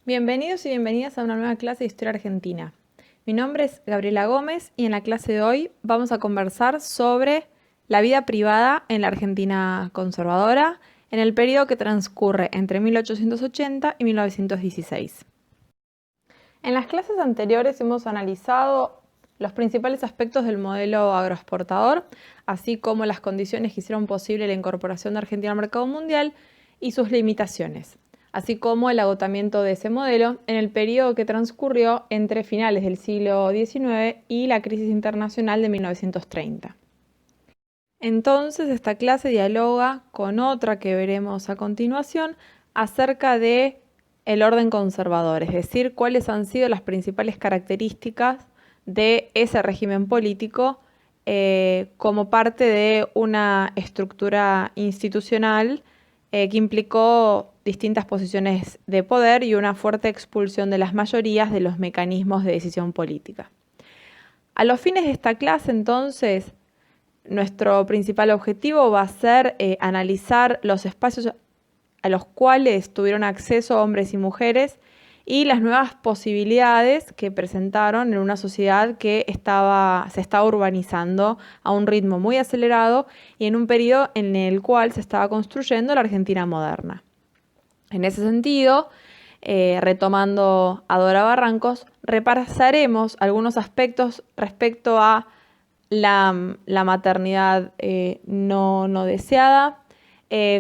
Bienvenidos y bienvenidas a una nueva clase de Historia Argentina. Mi nombre es Gabriela Gómez y en la clase de hoy vamos a conversar sobre la vida privada en la Argentina conservadora en el periodo que transcurre entre 1880 y 1916. En las clases anteriores hemos analizado los principales aspectos del modelo agroexportador, así como las condiciones que hicieron posible la incorporación de Argentina al mercado mundial y sus limitaciones, así como el agotamiento de ese modelo en el periodo que transcurrió entre finales del siglo XIX y la crisis internacional de 1930. Entonces, esta clase dialoga con otra que veremos a continuación acerca de el orden conservador, es decir, cuáles han sido las principales características de ese régimen político como parte de una estructura institucional que implicó distintas posiciones de poder y una fuerte expulsión de las mayorías de los mecanismos de decisión política. A los fines de esta clase, entonces, nuestro principal objetivo va a ser analizar los espacios a los cuales tuvieron acceso hombres y mujeres y las nuevas posibilidades que presentaron en una sociedad que se estaba urbanizando a un ritmo muy acelerado y en un periodo en el cual se estaba construyendo la Argentina moderna. En ese sentido, retomando a Dora Barrancos, repasaremos algunos aspectos respecto a la maternidad no deseada,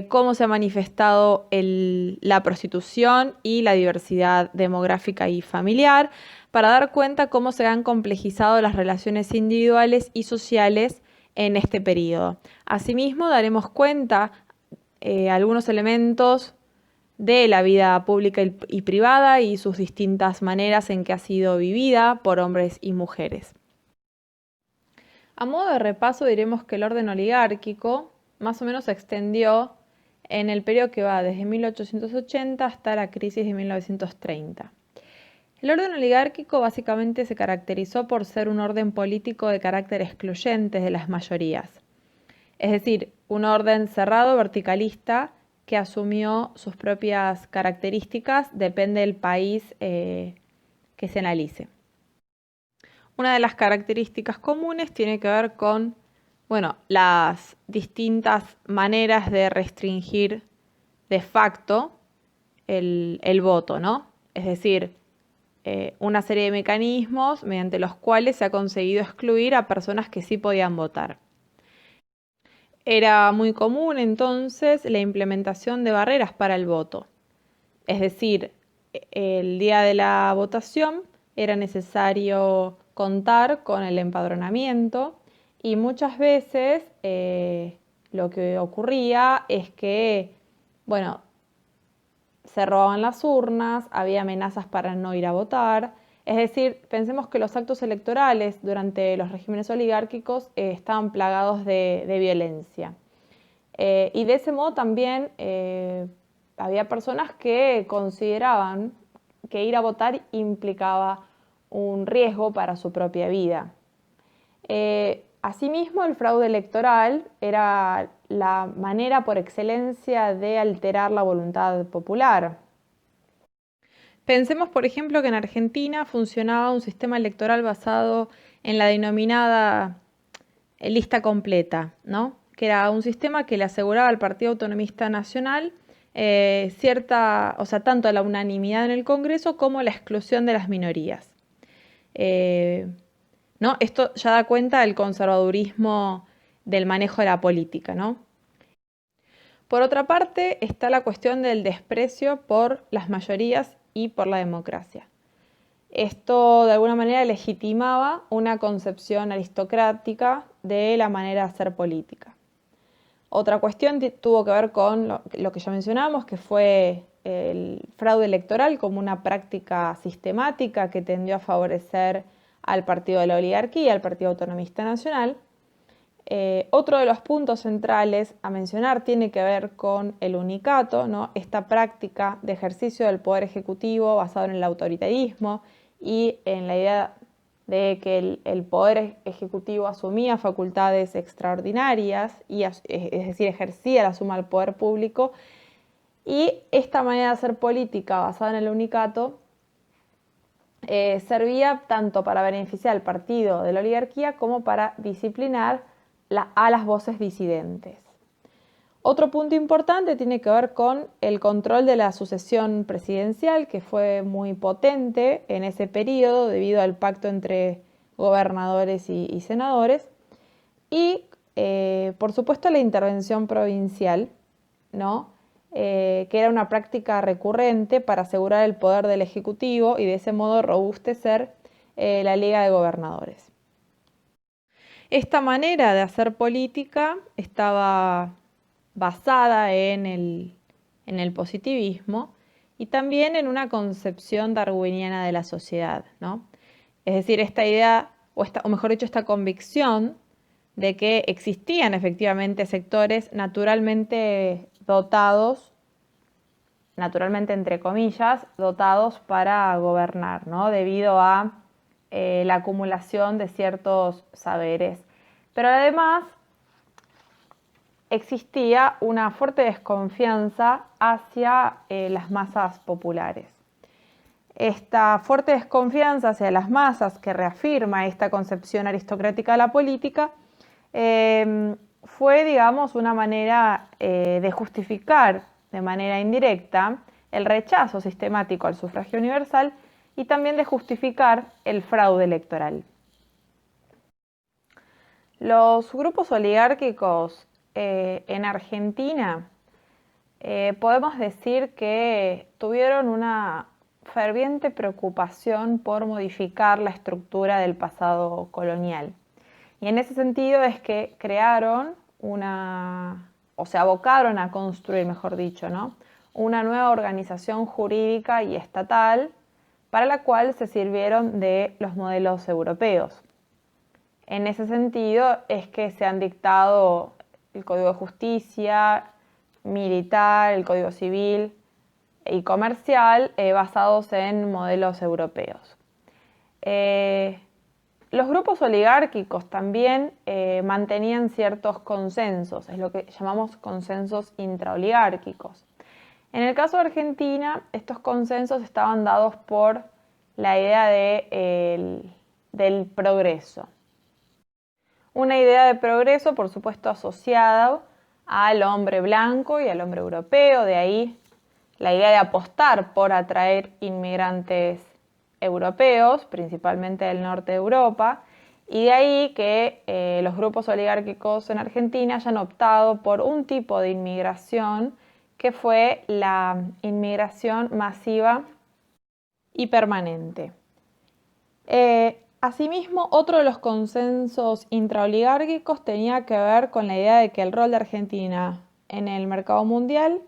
cómo se ha manifestado la prostitución y la diversidad demográfica y familiar, para dar cuenta cómo se han complejizado las relaciones individuales y sociales en este periodo. Asimismo, daremos cuenta algunos elementos de la vida pública y privada y sus distintas maneras en que ha sido vivida por hombres y mujeres. A modo de repaso diremos que el orden oligárquico más o menos se extendió en el periodo que va desde 1880 hasta la crisis de 1930. El orden oligárquico básicamente se caracterizó por ser un orden político de carácter excluyente de las mayorías, es decir, un orden cerrado verticalista que asumió sus propias características, depende del país que se analice. Una de las características comunes tiene que ver con, las distintas maneras de restringir de facto el voto, ¿no? Es decir, una serie de mecanismos mediante los cuales se ha conseguido excluir a personas que sí podían votar. Era muy común entonces la implementación de barreras para el voto. Es decir, el día de la votación era necesario contar con el empadronamiento y muchas veces lo que ocurría es que, se robaban las urnas, había amenazas para no ir a votar. Es decir, pensemos que los actos electorales durante los regímenes oligárquicos estaban plagados de violencia. Y de ese modo también había personas que consideraban que ir a votar implicaba un riesgo para su propia vida. Asimismo, el fraude electoral era la manera por excelencia de alterar la voluntad popular. Pensemos, por ejemplo, que en Argentina funcionaba un sistema electoral basado en la denominada lista completa, ¿no? Que era un sistema que le aseguraba al Partido Autonomista Nacional tanto la unanimidad en el Congreso como la exclusión de las minorías. ¿No? Esto ya da cuenta del conservadurismo del manejo de la política, ¿no? Por otra parte, está la cuestión del desprecio por las mayorías y por la democracia. Esto de alguna manera legitimaba una concepción aristocrática de la manera de hacer política. Otra cuestión tuvo que ver con lo que ya mencionamos, que fue el fraude electoral como una práctica sistemática que tendió a favorecer al partido de la oligarquía, al Partido Autonomista Nacional. Otro de los puntos centrales a mencionar tiene que ver con el unicato, ¿no? Esta práctica de ejercicio del poder ejecutivo basado en el autoritarismo y en la idea de que el poder ejecutivo asumía facultades extraordinarias, es decir, ejercía la suma del poder público Y esta manera de hacer política basada en el unicato servía tanto para beneficiar al partido de la oligarquía como para disciplinar a las voces disidentes. Otro punto importante tiene que ver con el control de la sucesión presidencial, que fue muy potente en ese periodo debido al pacto entre gobernadores y senadores. Y, por supuesto, la intervención provincial, ¿no? Que era una práctica recurrente para asegurar el poder del Ejecutivo y de ese modo robustecer la Liga de Gobernadores. Esta manera de hacer política estaba basada en el positivismo y también en una concepción darwiniana de la sociedad, ¿no? Es decir, esta idea, o mejor dicho, esta convicción de que existían efectivamente sectores naturalmente dotados, naturalmente entre comillas, dotados para gobernar, ¿no? Debido a la acumulación de ciertos saberes. Pero además existía una fuerte desconfianza hacia las masas populares. Esta fuerte desconfianza hacia las masas, que reafirma esta concepción aristocrática de la política, fue, digamos, una manera de justificar de manera indirecta el rechazo sistemático al sufragio universal y también de justificar el fraude electoral. Los grupos oligárquicos en Argentina podemos decir que tuvieron una ferviente preocupación por modificar la estructura del pasado colonial. Y en ese sentido es que crearon o se abocaron a construir, mejor dicho, ¿no? Una nueva organización jurídica y estatal para la cual se sirvieron de los modelos europeos. En ese sentido es que se han dictado el Código de Justicia, militar, el Código Civil y comercial basados en modelos europeos. Los grupos oligárquicos también mantenían ciertos consensos, es lo que llamamos consensos intraoligárquicos. En el caso de Argentina, estos consensos estaban dados por la idea del progreso. Una idea de progreso, por supuesto, asociada al hombre blanco y al hombre europeo, de ahí la idea de apostar por atraer inmigrantes europeos, principalmente del norte de Europa, y de ahí que los grupos oligárquicos en Argentina hayan optado por un tipo de inmigración que fue la inmigración masiva y permanente. Asimismo, otro de los consensos intraoligárquicos tenía que ver con la idea de que el rol de Argentina en el mercado mundial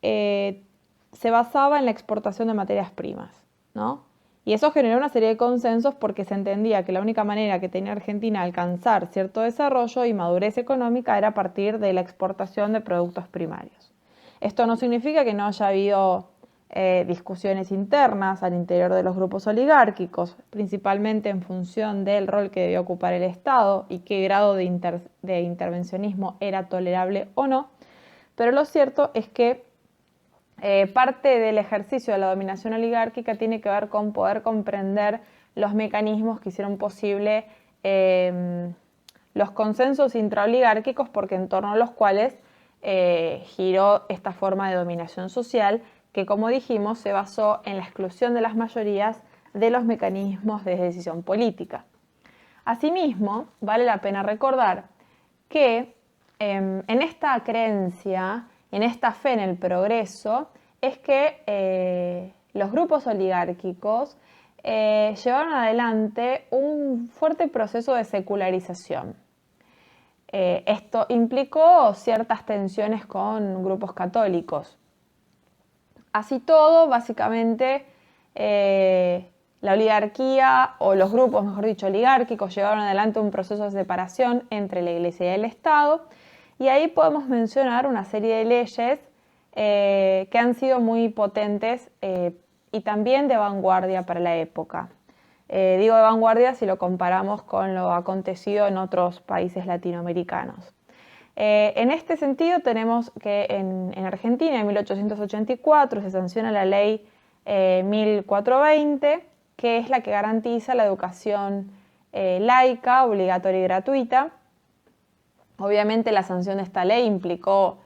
se basaba en la exportación de materias primas, ¿no? Y eso generó una serie de consensos porque se entendía que la única manera que tenía Argentina de alcanzar cierto desarrollo y madurez económica era a partir de la exportación de productos primarios. Esto no significa que no haya habido discusiones internas al interior de los grupos oligárquicos, principalmente en función del rol que debía ocupar el Estado y qué grado de intervencionismo era tolerable o no, pero lo cierto es que parte del ejercicio de la dominación oligárquica tiene que ver con poder comprender los mecanismos que hicieron posible los consensos intraoligárquicos, porque en torno a los cuales giró esta forma de dominación social que, como dijimos, se basó en la exclusión de las mayorías de los mecanismos de decisión política. Asimismo, vale la pena recordar que en esta creencia, en esta fe en el progreso, es que los grupos oligárquicos llevaron adelante un fuerte proceso de secularización. Esto implicó ciertas tensiones con grupos católicos. Así todo, básicamente, la oligarquía, o los grupos, mejor dicho, oligárquicos, llevaron adelante un proceso de separación entre la Iglesia y el Estado, y ahí podemos mencionar una serie de leyes que han sido muy potentes y también de vanguardia para la época. Digo de vanguardia si lo comparamos con lo acontecido en otros países latinoamericanos. En este sentido tenemos que en Argentina en 1884 se sanciona la ley 1420, que es la que garantiza la educación laica, obligatoria y gratuita. Obviamente la sanción de esta ley implicó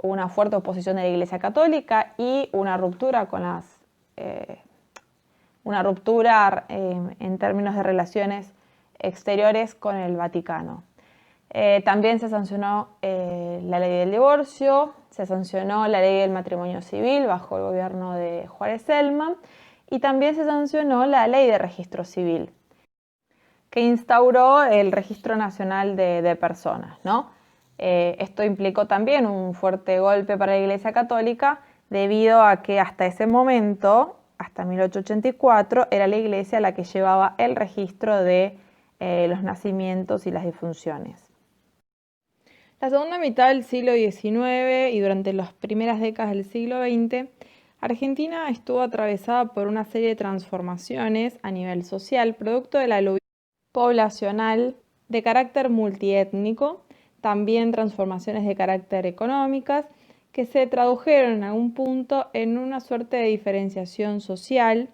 una fuerte oposición de la Iglesia Católica y una ruptura en términos de relaciones exteriores con el Vaticano. También se sancionó la ley del divorcio, se sancionó la ley del matrimonio civil bajo el gobierno de Juárez Celman y también se sancionó la ley de registro civil, que instauró el Registro Nacional de Personas, ¿no? Esto implicó también un fuerte golpe para la Iglesia Católica debido a que hasta ese momento, hasta 1884, era la Iglesia la que llevaba el registro de los nacimientos y las defunciones. La segunda mitad del siglo XIX y durante las primeras décadas del siglo XX, Argentina estuvo atravesada por una serie de transformaciones a nivel social, producto de la aluvión poblacional de carácter multiétnico, también transformaciones de carácter económicas, que se tradujeron en algún punto en una suerte de diferenciación social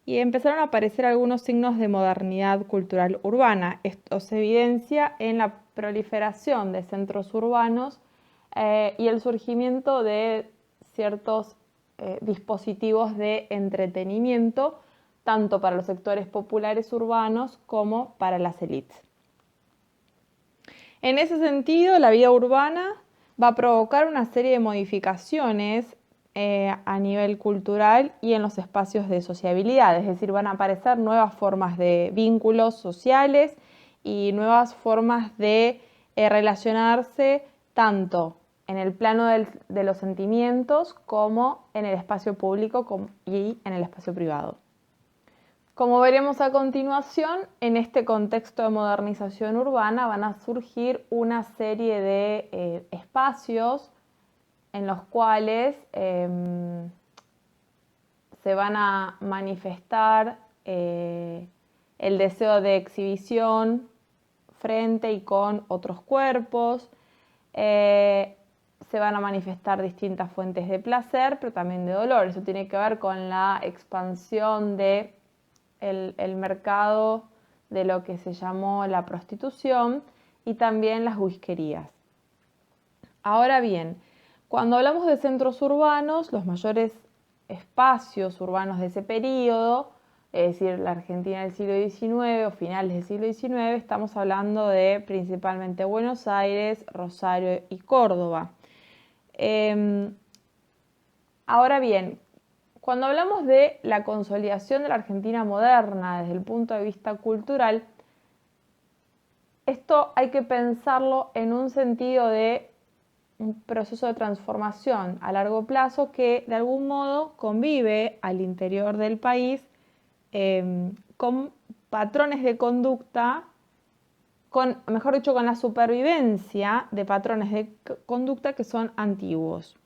y empezaron a aparecer algunos signos de modernidad cultural urbana. Esto se evidencia en la proliferación de centros urbanos y el surgimiento de ciertos dispositivos de entretenimiento, tanto para los sectores populares urbanos como para las élites. En ese sentido, la vida urbana va a provocar una serie de modificaciones a nivel cultural y en los espacios de sociabilidad, es decir, van a aparecer nuevas formas de vínculos sociales y nuevas formas de relacionarse tanto en el plano de los sentimientos como en el espacio público y en el espacio privado. Como veremos a continuación, en este contexto de modernización urbana van a surgir una serie de espacios en los cuales se van a manifestar el deseo de exhibición frente y con otros cuerpos, se van a manifestar distintas fuentes de placer, pero también de dolor. Eso tiene que ver con la expansión de el mercado de lo que se llamó la prostitución y también las whiskerías. Ahora bien, cuando hablamos de centros urbanos, los mayores espacios urbanos de ese periodo, es decir, la Argentina del siglo XIX o finales del siglo XIX, estamos hablando de principalmente Buenos Aires, Rosario y Córdoba. Ahora bien, cuando hablamos de la consolidación de la Argentina moderna desde el punto de vista cultural, esto hay que pensarlo en un sentido de un proceso de transformación a largo plazo que de algún modo convive al interior del país con patrones de conducta, mejor dicho, con la supervivencia de patrones de conducta que son antiguos.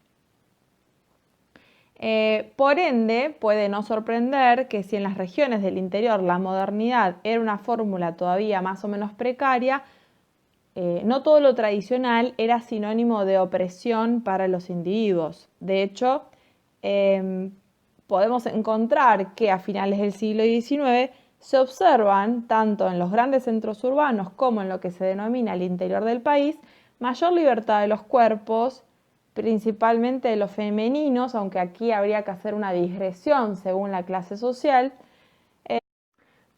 Por ende, puede no sorprender que si en las regiones del interior la modernidad era una fórmula todavía más o menos precaria, no todo lo tradicional era sinónimo de opresión para los individuos. De hecho, podemos encontrar que a finales del siglo XIX se observan, tanto en los grandes centros urbanos como en lo que se denomina el interior del país, mayor libertad de los cuerpos, principalmente de los femeninos, aunque aquí habría que hacer una digresión según la clase social,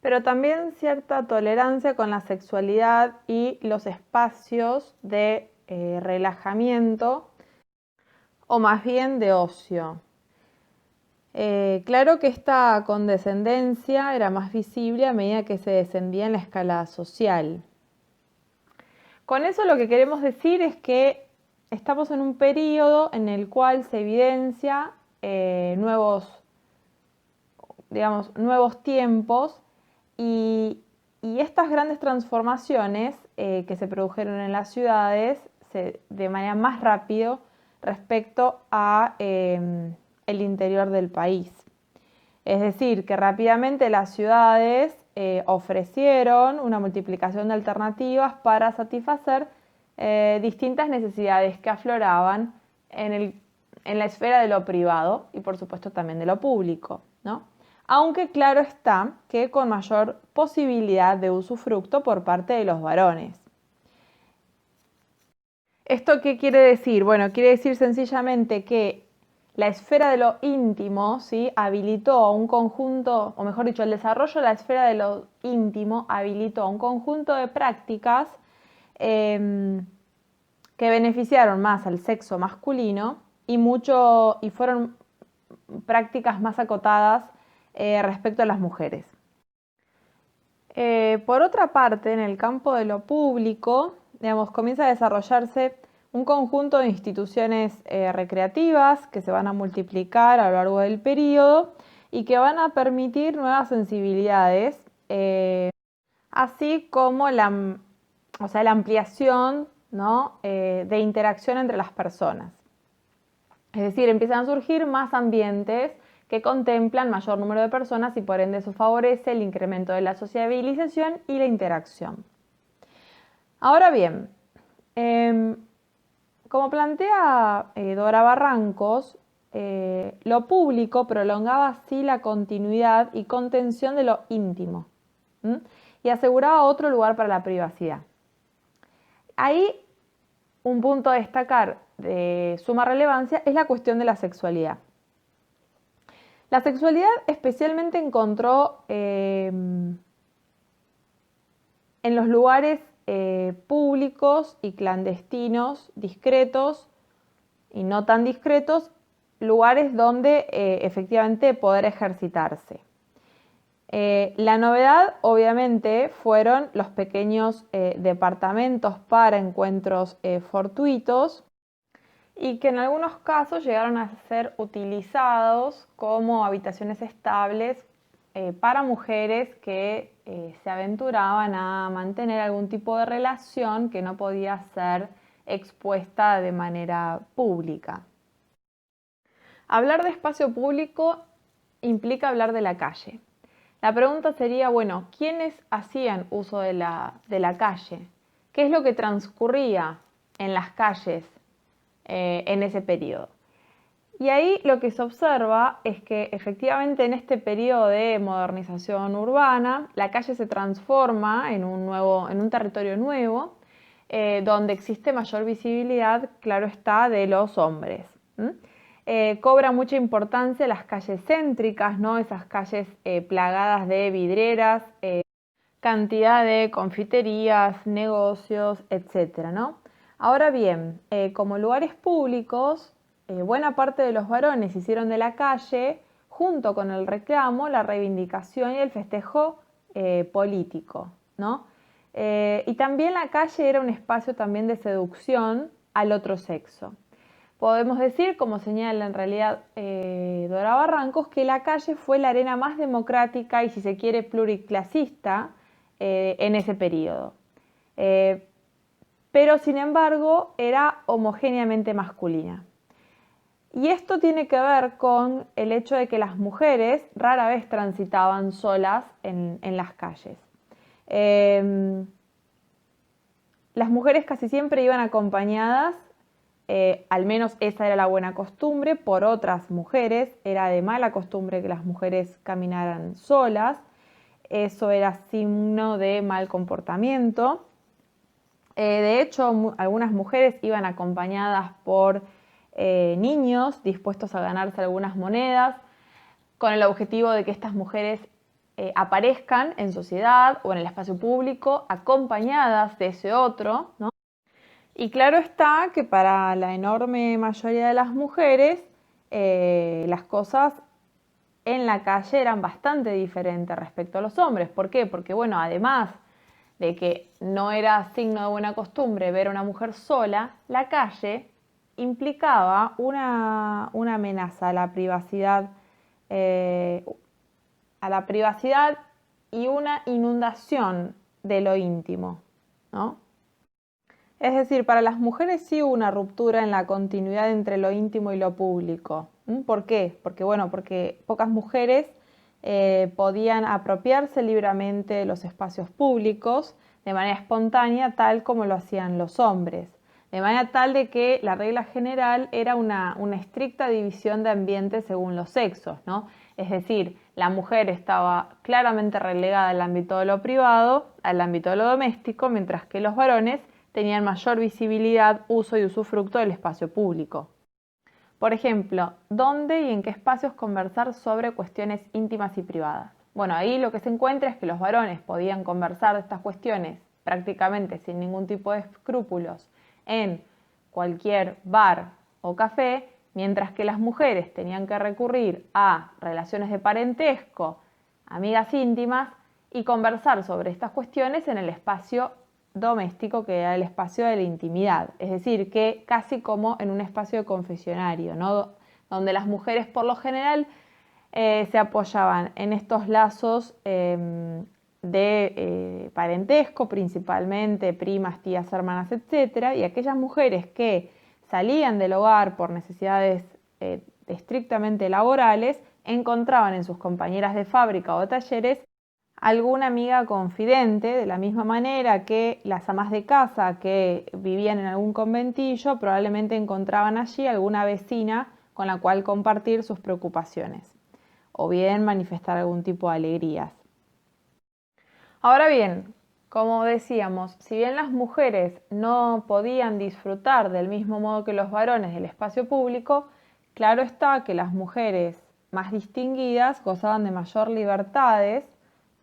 pero también cierta tolerancia con la sexualidad y los espacios de relajamiento o más bien de ocio. Claro que esta condescendencia era más visible a medida que se descendía en la escala social. Con eso lo que queremos decir es que estamos en un periodo en el cual se evidencia nuevos tiempos y estas grandes transformaciones que se produjeron en las ciudades de manera más rápida respecto a el interior del país. Es decir, que rápidamente las ciudades ofrecieron una multiplicación de alternativas para satisfacer distintas necesidades que afloraban en la esfera de lo privado y por supuesto también de lo público, ¿no? Aunque claro está que con mayor posibilidad de usufructo por parte de los varones. ¿Esto qué quiere decir? Bueno, quiere decir sencillamente que la esfera de lo íntimo, ¿sí?, habilitó a un conjunto, o mejor dicho, el desarrollo de la esfera de lo íntimo habilitó a un conjunto de prácticas que beneficiaron más al sexo masculino y fueron prácticas más acotadas respecto a las mujeres. Por otra parte, en el campo de lo público, digamos, comienza a desarrollarse un conjunto de instituciones recreativas que se van a multiplicar a lo largo del periodo y que van a permitir nuevas sensibilidades, así como la ampliación, ¿no?, de interacción entre las personas. Es decir, empiezan a surgir más ambientes que contemplan mayor número de personas y por ende eso favorece el incremento de la sociabilización y la interacción. Ahora bien, como plantea Dora Barrancos, lo público prolongaba así la continuidad y contención de lo íntimo, y aseguraba otro lugar para la privacidad. Ahí un punto a destacar de suma relevancia es la cuestión de la sexualidad. La sexualidad especialmente encontró en los lugares públicos y clandestinos, discretos y no tan discretos, lugares donde efectivamente poder ejercitarse. La novedad, obviamente, fueron los pequeños departamentos para encuentros fortuitos y que en algunos casos llegaron a ser utilizados como habitaciones estables para mujeres que se aventuraban a mantener algún tipo de relación que no podía ser expuesta de manera pública. Hablar de espacio público implica hablar de la calle. La pregunta sería, bueno, ¿quiénes hacían uso de la calle? ¿Qué es lo que transcurría en las calles en ese periodo? Y ahí lo que se observa es que efectivamente en este periodo de modernización urbana, la calle se transforma en un territorio nuevo, donde existe mayor visibilidad, claro está, de los hombres. Cobra mucha importancia las calles céntricas, ¿no? Esas calles plagadas de vidrieras, cantidad de confiterías, negocios, etc., ¿no? Ahora bien, como lugares públicos, buena parte de los varones hicieron de la calle, junto con el reclamo, la reivindicación y el festejo político, ¿no? Y también la calle era un espacio también de seducción al otro sexo. Podemos decir, como señala en realidad Dora Barrancos, que la calle fue la arena más democrática y, si se quiere, pluriclasista en ese periodo. Pero, sin embargo, era homogéneamente masculina. Y esto tiene que ver con el hecho de que las mujeres rara vez transitaban solas en las calles. Las mujeres casi siempre iban acompañadas, al menos esa era la buena costumbre, por otras mujeres. Era de mala costumbre que las mujeres caminaran solas. Eso era signo de mal comportamiento. De hecho, algunas mujeres iban acompañadas por niños dispuestos a ganarse algunas monedas con el objetivo de que estas mujeres aparezcan en sociedad o en el espacio público acompañadas de ese otro, ¿no? Y claro está que para la enorme mayoría de las mujeres las cosas en la calle eran bastante diferentes respecto a los hombres. ¿Por qué? Porque, bueno, además de que no era signo de buena costumbre ver a una mujer sola, la calle implicaba una amenaza a la privacidad y una inundación de lo íntimo, ¿no? Es decir, para las mujeres sí hubo una ruptura en la continuidad entre lo íntimo y lo público. ¿Por qué? Porque pocas mujeres podían apropiarse libremente de los espacios públicos de manera espontánea, tal como lo hacían los hombres. de manera tal de que la regla general era una estricta división de ambientes según los sexos, ¿no? Es decir, la mujer estaba claramente relegada al ámbito de lo privado, al ámbito de lo doméstico, mientras que los varones tenían mayor visibilidad, uso y usufructo del espacio público. Por ejemplo, ¿dónde y en qué espacios conversar sobre cuestiones íntimas y privadas? Bueno, ahí lo que se encuentra es que los varones podían conversar de estas cuestiones prácticamente sin ningún tipo de escrúpulos en cualquier bar o café, mientras que las mujeres tenían que recurrir a relaciones de parentesco, amigas íntimas, y conversar sobre estas cuestiones en el espacio doméstico, que era el espacio de la intimidad, es decir, que casi como en un espacio de confesionario, ¿no? Donde las mujeres por lo general se apoyaban en estos lazos de parentesco, principalmente primas, tías, hermanas, etc. Y aquellas mujeres que salían del hogar por necesidades estrictamente laborales, encontraban en sus compañeras de fábrica o talleres alguna amiga confidente, de la misma manera que las amas de casa que vivían en algún conventillo probablemente encontraban allí alguna vecina con la cual compartir sus preocupaciones o bien manifestar algún tipo de alegrías. Ahora bien, como decíamos, si bien las mujeres no podían disfrutar del mismo modo que los varones del espacio público, claro está que las mujeres más distinguidas gozaban de mayor libertades,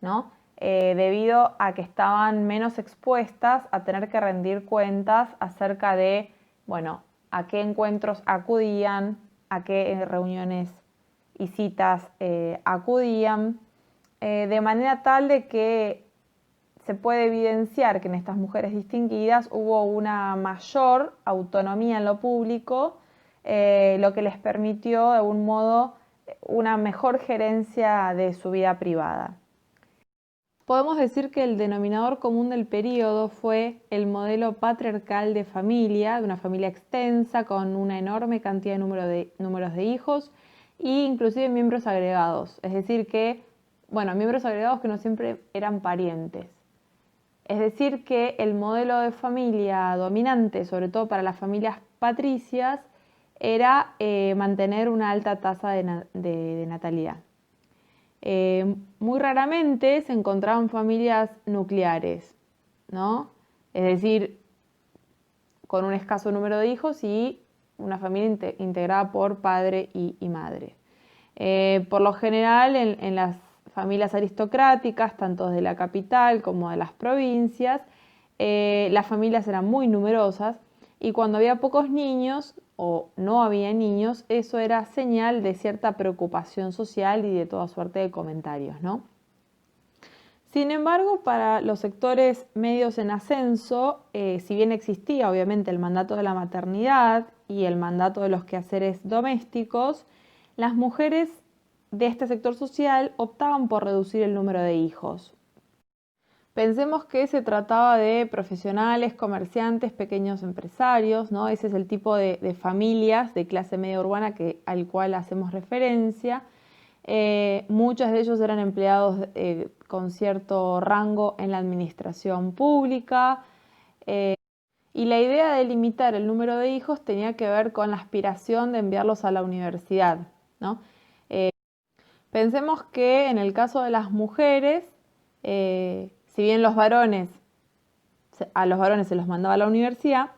¿no? Debido a que estaban menos expuestas a tener que rendir cuentas acerca de, bueno, a qué encuentros acudían, a qué reuniones y citas acudían, de manera tal de que se puede evidenciar que en estas mujeres distinguidas hubo una mayor autonomía en lo público, lo que les permitió de algún modo una mejor gerencia de su vida privada. Podemos decir que el denominador común del periodo fue el modelo patriarcal de familia, de una familia extensa con una enorme cantidad de números de hijos e inclusive miembros agregados, es decir que, bueno, miembros agregados que no siempre eran parientes. Es decir que el modelo de familia dominante, sobre todo para las familias patricias, era mantener una alta tasa de natalidad. Muy raramente se encontraban familias nucleares, ¿no? Es decir, con un escaso número de hijos y una familia integrada por padre y madre. Por lo general, en las familias aristocráticas, tanto de la capital como de las provincias, las familias eran muy numerosas y cuando había pocos niños o no había niños, eso era señal de cierta preocupación social y de toda suerte de comentarios, ¿no? Sin embargo, para los sectores medios en ascenso, si bien existía obviamente el mandato de la maternidad y el mandato de los quehaceres domésticos, las mujeres de este sector social optaban por reducir el número de hijos. Pensemos que se trataba de profesionales, comerciantes, pequeños empresarios, ¿no? Ese es el tipo de familias de clase media urbana al cual hacemos referencia. Muchos de ellos eran empleados con cierto rango en la administración pública. Y la idea de limitar el número de hijos tenía que ver con la aspiración de enviarlos a la universidad, ¿no? Pensemos que en el caso de las mujeres, si bien a los varones se los mandaba a la universidad,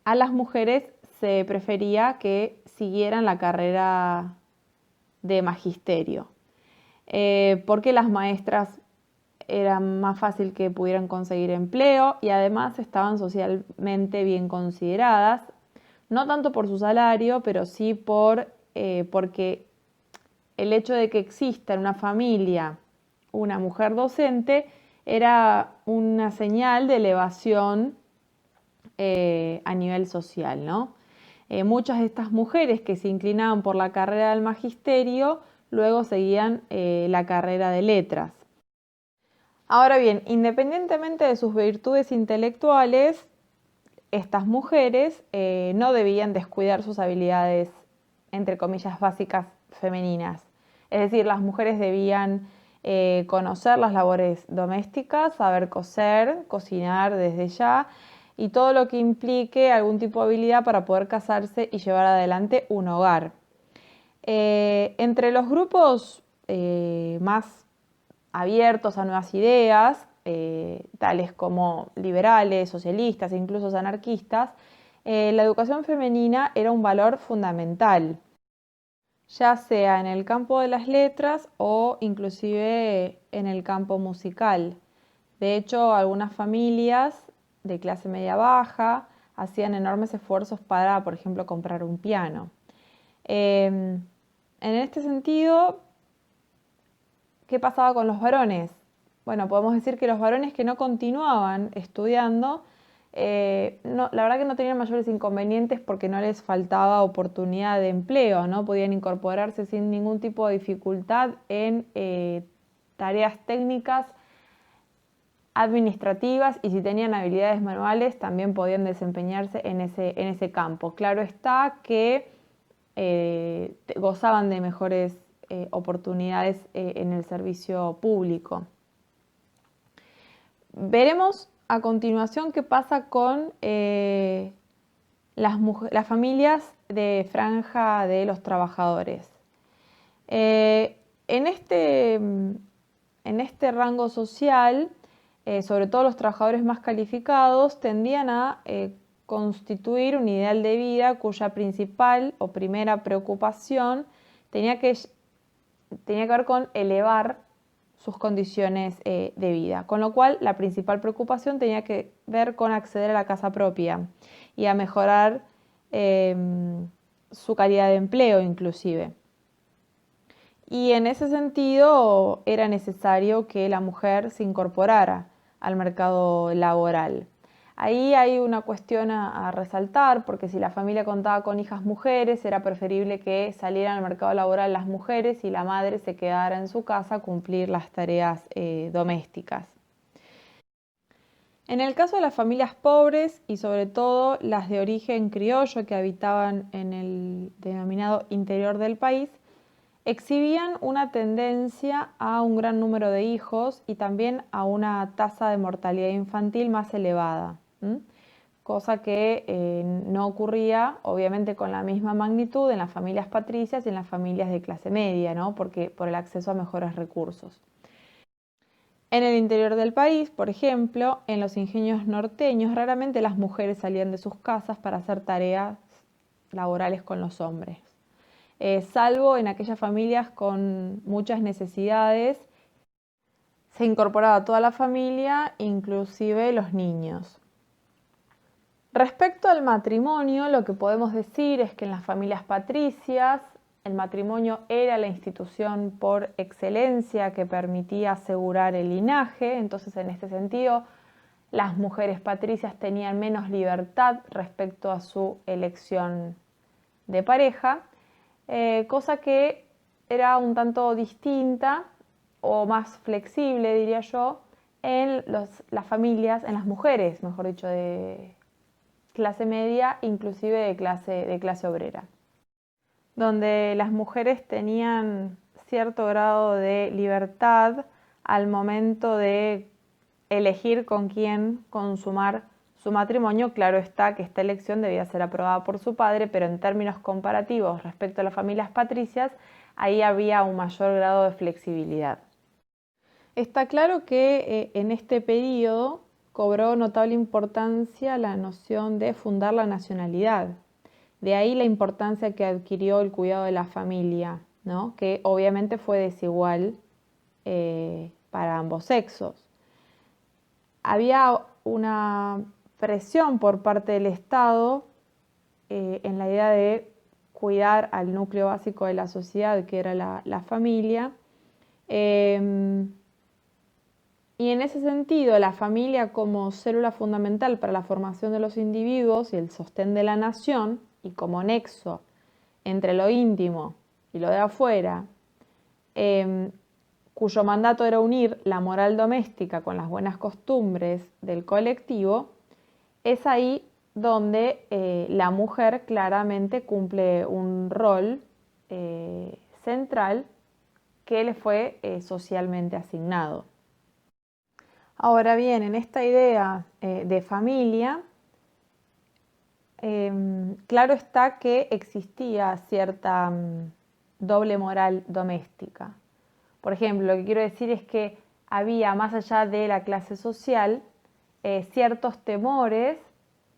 a las mujeres se prefería que siguieran la carrera de magisterio, porque las maestras era más fácil que pudieran conseguir empleo y además estaban socialmente bien consideradas, no tanto por su salario, pero sí porque el hecho de que exista en una familia una mujer docente era una señal de elevación a nivel social, ¿no? Muchas de estas mujeres que se inclinaban por la carrera del magisterio luego seguían la carrera de letras. Ahora bien, independientemente de sus virtudes intelectuales, estas mujeres no debían descuidar sus habilidades, entre comillas, básicas femeninas. Es decir, las mujeres debían conocer las labores domésticas, saber coser, cocinar desde ya, y todo lo que implique algún tipo de habilidad para poder casarse y llevar adelante un hogar. Entre los grupos más abiertos a nuevas ideas, tales como liberales, socialistas e incluso anarquistas, la educación femenina era un valor fundamental, ya sea en el campo de las letras o inclusive en el campo musical. De hecho, algunas familias de clase media baja hacían enormes esfuerzos para, por ejemplo, comprar un piano. En este sentido, ¿qué pasaba con los varones? Bueno, podemos decir que los varones que no continuaban estudiando, la verdad que no tenían mayores inconvenientes porque no les faltaba oportunidad de empleo, ¿no? Podían incorporarse sin ningún tipo de dificultad en tareas técnicas, administrativas, y si tenían habilidades manuales también podían desempeñarse en ese campo. Claro está que gozaban de mejores oportunidades en el servicio público. Veremos a continuación qué pasa con las familias de franja de los trabajadores. En este rango social, sobre todo los trabajadores más calificados, tendían a constituir un ideal de vida cuya principal o primera preocupación tenía que ver con elevar sus condiciones de vida, con lo cual la principal preocupación tenía que ver con acceder a la casa propia y a mejorar su calidad de empleo inclusive. Y en ese sentido era necesario que la mujer se incorporara al mercado laboral. Ahí hay una cuestión a resaltar, porque si la familia contaba con hijas mujeres, era preferible que salieran al mercado laboral las mujeres y la madre se quedara en su casa a cumplir las tareas domésticas. En el caso de las familias pobres y sobre todo las de origen criollo que habitaban en el denominado interior del país, exhibían una tendencia a un gran número de hijos y también a una tasa de mortalidad infantil más elevada, cosa que no ocurría obviamente con la misma magnitud en las familias patricias y en las familias de clase media, ¿no? Porque por el acceso a mejores recursos. En el interior del país, por ejemplo, en los ingenios norteños, raramente las mujeres salían de sus casas para hacer tareas laborales con los hombres. Salvo en aquellas familias con muchas necesidades, se incorporaba toda la familia, inclusive los niños. Respecto al matrimonio, lo que podemos decir es que en las familias patricias el matrimonio era la institución por excelencia que permitía asegurar el linaje, entonces en este sentido las mujeres patricias tenían menos libertad respecto a su elección de pareja, cosa que era un tanto distinta o más flexible, diría yo, en las familias, en las mujeres, mejor dicho, de clase media, inclusive de clase obrera, donde las mujeres tenían cierto grado de libertad al momento de elegir con quién consumar su matrimonio. Claro está que esta elección debía ser aprobada por su padre, pero en términos comparativos respecto a las familias patricias, ahí había un mayor grado de flexibilidad. Está claro que en este periodo cobró notable importancia la noción de fundar la nacionalidad. De ahí la importancia que adquirió el cuidado de la familia, ¿no? Que obviamente fue desigual para ambos sexos. Había una presión por parte del Estado en la idea de cuidar al núcleo básico de la sociedad, que era la familia. Y en ese sentido, la familia como célula fundamental para la formación de los individuos y el sostén de la nación, y como nexo entre lo íntimo y lo de afuera, cuyo mandato era unir la moral doméstica con las buenas costumbres del colectivo, es ahí donde la mujer claramente cumple un rol central que le fue socialmente asignado. Ahora bien, en esta idea de familia, Claro está que existía cierta doble moral doméstica. Por ejemplo, lo que quiero decir es que había, más allá de la clase social, ciertos temores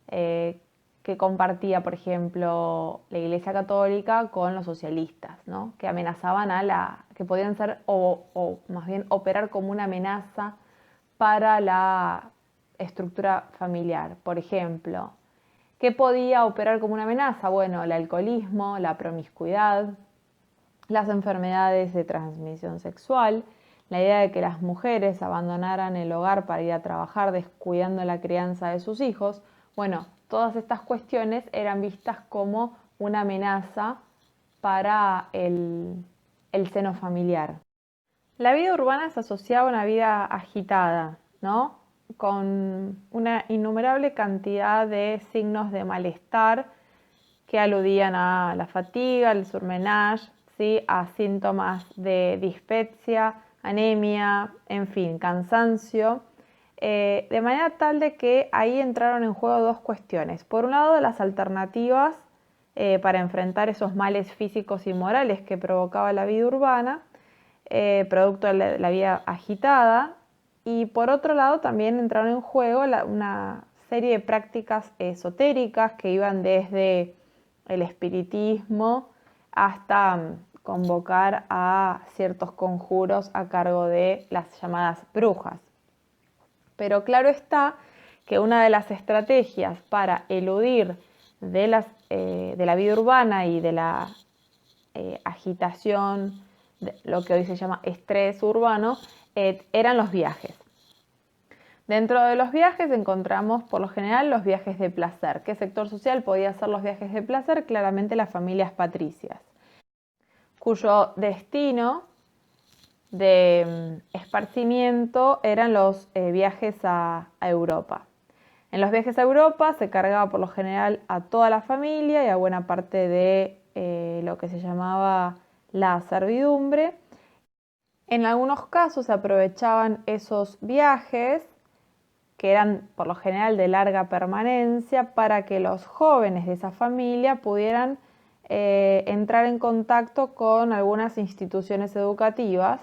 eh, que compartía, por ejemplo, la Iglesia Católica con los socialistas, ¿no? Que amenazaban que podían ser, o más bien operar como una amenaza para la estructura familiar. Por ejemplo, ¿qué podía operar como una amenaza? Bueno, el alcoholismo, la promiscuidad, las enfermedades de transmisión sexual, la idea de que las mujeres abandonaran el hogar para ir a trabajar descuidando la crianza de sus hijos. Bueno, todas estas cuestiones eran vistas como una amenaza para el seno familiar. La vida urbana se asociaba a una vida agitada, ¿no? Con una innumerable cantidad de signos de malestar que aludían a la fatiga, el surmenage, ¿sí? A síntomas de dispepsia, anemia, en fin, cansancio, de manera tal de que ahí entraron en juego dos cuestiones. Por un lado, las alternativas para enfrentar esos males físicos y morales que provocaba la vida urbana, producto de la vida agitada, y por otro lado también entraron en juego una serie de prácticas esotéricas que iban desde el espiritismo hasta convocar a ciertos conjuros a cargo de las llamadas brujas. Pero claro está que una de las estrategias para eludir de la vida urbana y de la agitación, lo que hoy se llama estrés urbano, eran los viajes. Dentro de los viajes encontramos por lo general los viajes de placer. ¿Qué sector social podía hacer los viajes de placer? Claramente las familias patricias, cuyo destino de esparcimiento eran los viajes a Europa. En los viajes a Europa se cargaba por lo general a toda la familia y a buena parte de lo que se llamaba la servidumbre. En algunos casos se aprovechaban esos viajes, que eran por lo general de larga permanencia, para que los jóvenes de esa familia pudieran entrar en contacto con algunas instituciones educativas,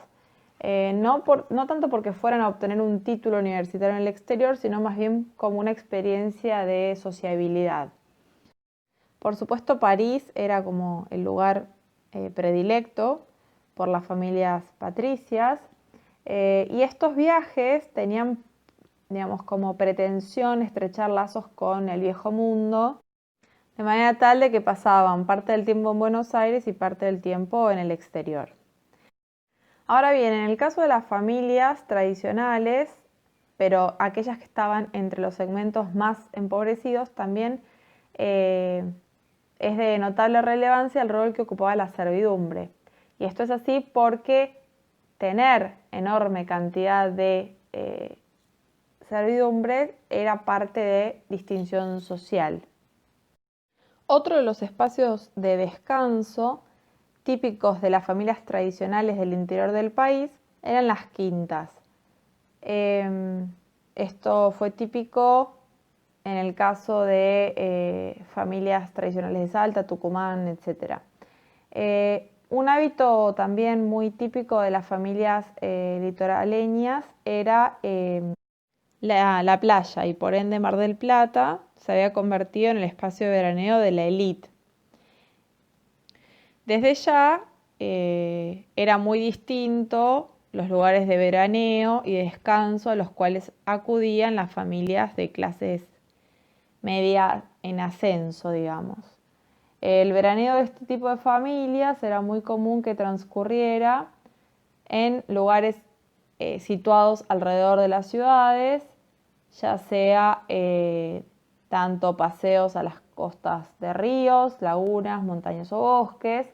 no tanto porque fueran a obtener un título universitario en el exterior, sino más bien como una experiencia de sociabilidad. Por supuesto, París era como el lugar predilecto por las familias patricias, y estos viajes tenían, digamos, como pretensión estrechar lazos con el viejo mundo, de manera tal de que pasaban parte del tiempo en Buenos Aires y parte del tiempo en el exterior. Ahora bien, en el caso de las familias tradicionales, pero aquellas que estaban entre los segmentos más empobrecidos, también es de notable relevancia el rol que ocupaba la servidumbre. Y esto es así porque tener enorme cantidad de servidumbre era parte de distinción social. Otro de los espacios de descanso típicos de las familias tradicionales del interior del país eran las quintas. Esto fue típico en el caso de familias tradicionales de Salta, Tucumán, etc. Un hábito también muy típico de las familias litoraleñas era la playa, y por ende Mar del Plata se había convertido en el espacio de veraneo de la élite. Desde ya era muy distinto los lugares de veraneo y de descanso a los cuales acudían las familias de clases medias en ascenso, digamos. El veraneo de este tipo de familias era muy común que transcurriera en lugares situados alrededor de las ciudades, ya sea tanto paseos a las costas de ríos, lagunas, montañas o bosques.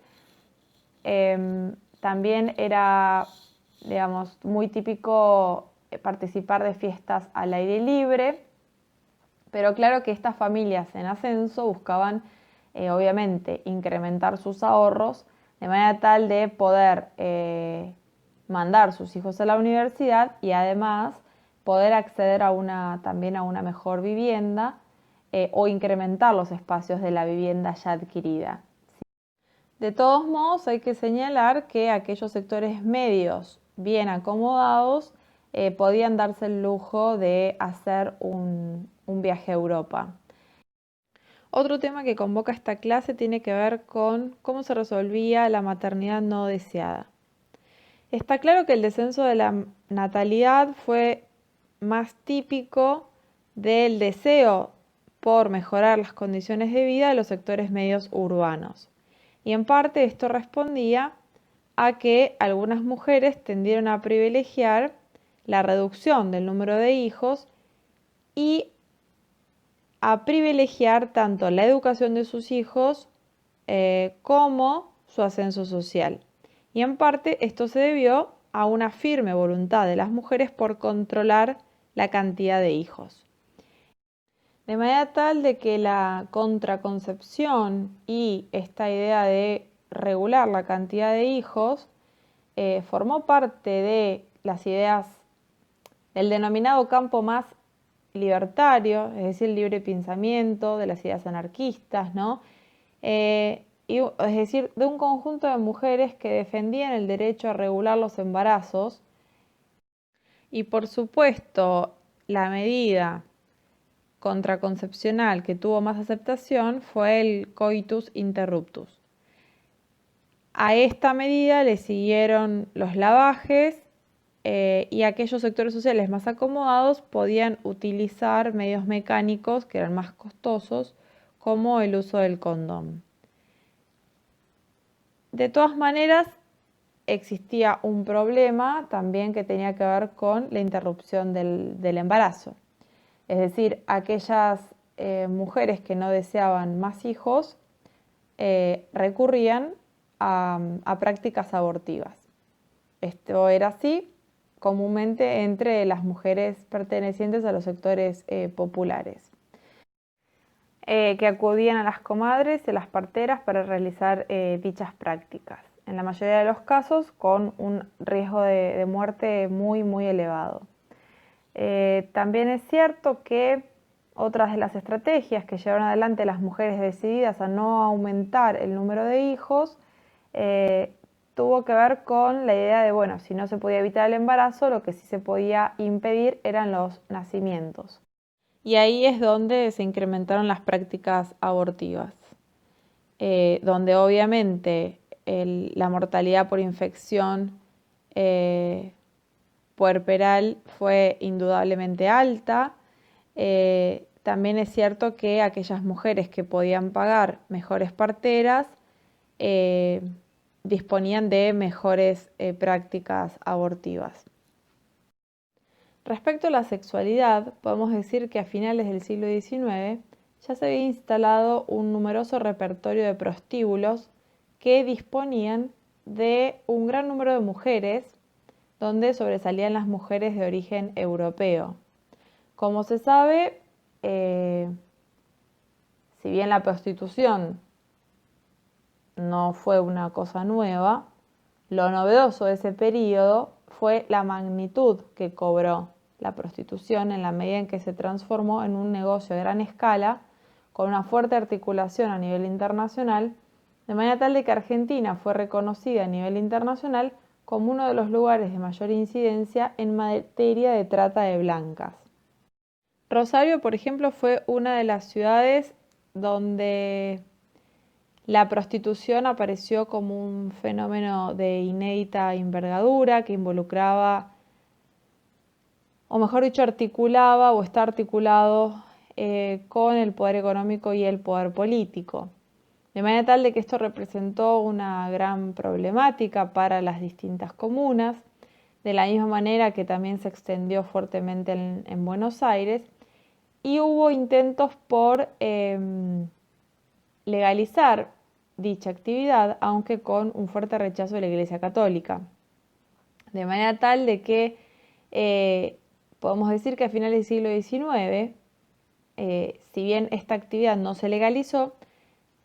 También era, digamos, muy típico participar de fiestas al aire libre, pero claro que estas familias en ascenso buscaban, obviamente, incrementar sus ahorros de manera tal de poder mandar sus hijos a la universidad y además poder acceder también a una mejor vivienda, o incrementar los espacios de la vivienda ya adquirida. De todos modos, hay que señalar que aquellos sectores medios bien acomodados podían darse el lujo de hacer un viaje a Europa. Otro tema que convoca esta clase tiene que ver con cómo se resolvía la maternidad no deseada. Está claro que el descenso de la natalidad fue más típico del deseo por mejorar las condiciones de vida de los sectores medios urbanos. Y en parte esto respondía a que algunas mujeres tendieron a privilegiar la reducción del número de hijos y a privilegiar tanto la educación de sus hijos como su ascenso social. Y en parte esto se debió a una firme voluntad de las mujeres por controlar la cantidad de hijos. De manera tal de que la contraconcepción y esta idea de regular la cantidad de hijos formó parte de las ideas del denominado campo más libertario, es decir, libre pensamiento, de las ideas anarquistas, ¿no? Es decir, de un conjunto de mujeres que defendían el derecho a regular los embarazos y, por supuesto, la medida contraconcepcional que tuvo más aceptación fue el coitus interruptus. A esta medida le siguieron los lavajes y aquellos sectores sociales más acomodados podían utilizar medios mecánicos que eran más costosos, como el uso del condón. De todas maneras, existía un problema también que tenía que ver con la interrupción del embarazo. Es decir, aquellas mujeres que no deseaban más hijos recurrían a prácticas abortivas. Esto era así comúnmente entre las mujeres pertenecientes a los sectores populares, que acudían a las comadres y a las parteras para realizar dichas prácticas, en la mayoría de los casos con un riesgo de muerte muy, muy elevado. También es cierto que otras de las estrategias que llevaron adelante las mujeres decididas a no aumentar el número de hijos tuvo que ver con la idea de, bueno, si no se podía evitar el embarazo, lo que sí se podía impedir eran los nacimientos. Y ahí es donde se incrementaron las prácticas abortivas, donde obviamente la mortalidad por infección puerperal fue indudablemente alta. También es cierto que aquellas mujeres que podían pagar mejores parteras disponían de mejores prácticas abortivas. Respecto a la sexualidad, podemos decir que a finales del siglo XIX ya se había instalado un numeroso repertorio de prostíbulos que disponían de un gran número de mujeres, donde sobresalían las mujeres de origen europeo. Como se sabe, si bien la prostitución no fue una cosa nueva, lo novedoso de ese periodo fue la magnitud que cobró la prostitución en la medida en que se transformó en un negocio de gran escala, con una fuerte articulación a nivel internacional, de manera tal de que Argentina fue reconocida a nivel internacional como uno de los lugares de mayor incidencia en materia de trata de blancas. Rosario, por ejemplo, fue una de las ciudades donde la prostitución apareció como un fenómeno de inédita envergadura que involucraba, o mejor dicho, articulaba o está articulado con el poder económico y el poder político. De manera tal de que esto representó una gran problemática para las distintas comunas, de la misma manera que también se extendió fuertemente en Buenos Aires, y hubo intentos por legalizar dicha actividad, aunque con un fuerte rechazo de la Iglesia Católica. De manera tal de que podemos decir que a finales del siglo XIX, si bien esta actividad no se legalizó,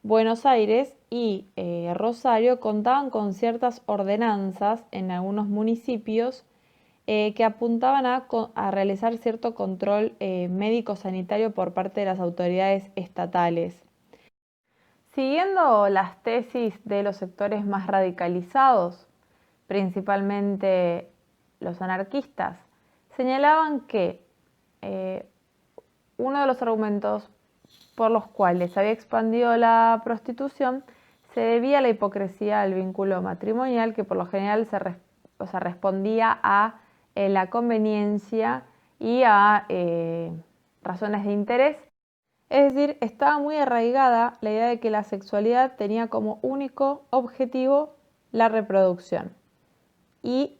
Buenos Aires y Rosario contaban con ciertas ordenanzas en algunos municipios que apuntaban a realizar cierto control médico-sanitario por parte de las autoridades estatales. Siguiendo las tesis de los sectores más radicalizados, principalmente los anarquistas, señalaban que uno de los argumentos por los cuales se había expandido la prostitución se debía a la hipocresía del vínculo matrimonial, que por lo general respondía a la conveniencia y a razones de interés. Es decir, estaba muy arraigada la idea de que la sexualidad tenía como único objetivo la reproducción. Y